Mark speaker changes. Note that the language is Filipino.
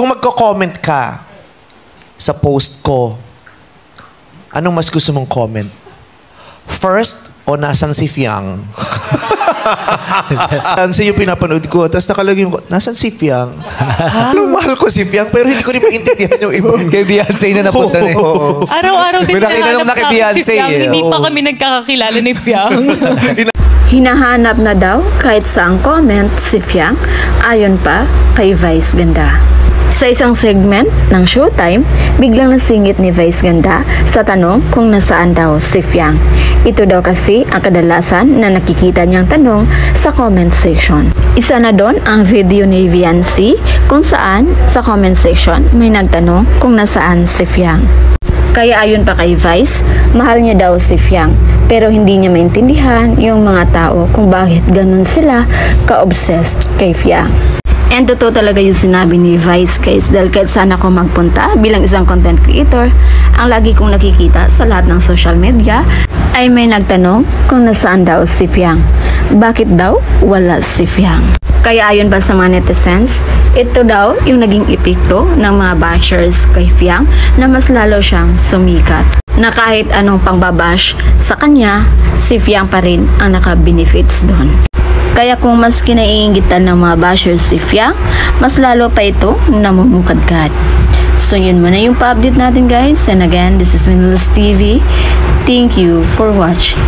Speaker 1: kung magko-comment ka sa post ko, anong mas gusto mong comment? First, o nasan si Fiang? Kasi yung pinapanood ko, tapos nakalagay ko, nasan si Fiang? Alam, mahal ko si Fiang, pero hindi ko rin maintindihan yung iba.
Speaker 2: Kay Beyonce na napunta na
Speaker 3: Araw-araw din
Speaker 2: nakinanong na kay Beyonce.
Speaker 3: si Fiang. Hindi pa kami nagkakakilala ni Fiang.
Speaker 4: Hinahanap na daw kahit saang comment si Fiang ayon pa kay Vice Ganda. Sa isang segment ng Showtime, biglang nasingit ni Vice Ganda sa tanong kung nasaan daw si Fiang. Ito daw kasi ang kadalasan na nakikita niyang tanong sa comment section. Isa na doon ang video ni Viancy kung saan sa comment section may nagtanong kung nasaan si Fiang. Kaya ayon pa kay Vice, mahal niya daw si Fiang pero hindi niya maintindihan yung mga tao kung bakit ganun sila ka-obsessed kay Fiang. And totoo talaga yung sinabi ni Vice guys dahil kahit saan ako magpunta bilang isang content creator, ang lagi kong nakikita sa lahat ng social media ay may nagtanong kung nasaan daw si Fiang. Bakit daw wala si Fiang? Kaya ayon pa sa mga netizens, ito daw yung naging epekto ng mga bashers kay Fiang na mas lalo siyang sumikat. Na kahit anong pangbabash sa kanya, si Fiang pa rin ang naka-benefits doon. Kaya kung mas kinaiingitan ng mga bashers si Fiang, mas lalo pa ito namumukadkad. So yun muna yung pa-update natin guys. And again, this is Minilis TV. Thank you for watching.